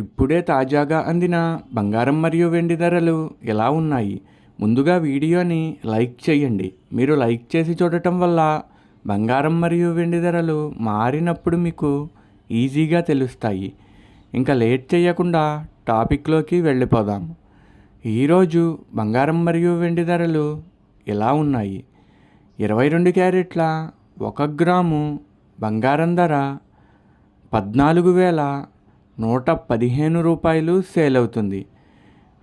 ఇప్పుడే తాజాగా అందిన బంగారం మరియు వెండి ధరలు ఎలా ఉన్నాయి? ముందుగా వీడియోని లైక్ చేయండి. మీరు లైక్ చేసి చూడటం వల్ల బంగారం మరియు వెండి ధరలు మారినప్పుడు మీకు ఈజీగా తెలుస్తాయి. ఇంకా లేట్ చేయకుండా టాపిక్లోకి వెళ్ళిపోదాం. ఈరోజు బంగారం మరియు వెండి ధరలు ఎలా ఉన్నాయి? 22 క్యారెట్ల 1 గ్రాము బంగారం ధర 14,115 రూపాయలు సేల్ అవుతుంది.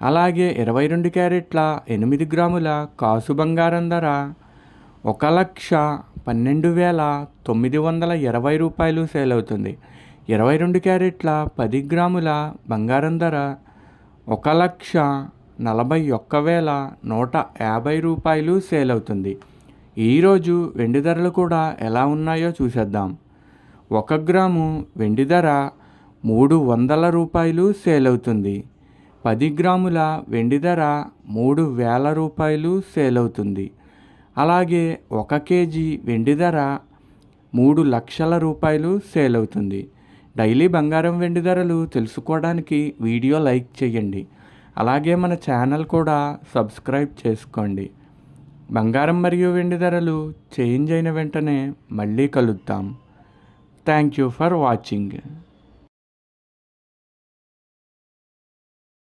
అలాగే 22 క్యారెట్ల 8 గ్రాముల కాసు బంగారం ధర 1,12,920 రూపాయలు సేల్ అవుతుంది. 22 క్యారెట్ల 10 గ్రాముల బంగారం ధర 1,41,150 రూపాయలు సేల్ అవుతుంది. ఈరోజు వెండి ధరలు కూడా ఎలా ఉన్నాయో చూసేద్దాం. 1 గ్రాము వెండి ధర 300 రూపాయలు సేల్ అవుతుంది. 10 గ్రాముల వెండి ధర 3,000 రూపాయలు సేల్ అవుతుంది. అలాగే 1 కేజీ వెండి ధర 3 లక్షల రూపాయలు సేల్ అవుతుంది. డైలీ బంగారం వెండి ధరలు తెలుసుకోవడానికి వీడియో లైక్ చేయండి. అలాగే మన ఛానల్ కూడా సబ్స్క్రైబ్ చేసుకోండి. బంగారం మరియు వెండి ధరలు చేంజ్ అయిన వెంటనే మళ్ళీ కలుద్దాం. Thank you for watching.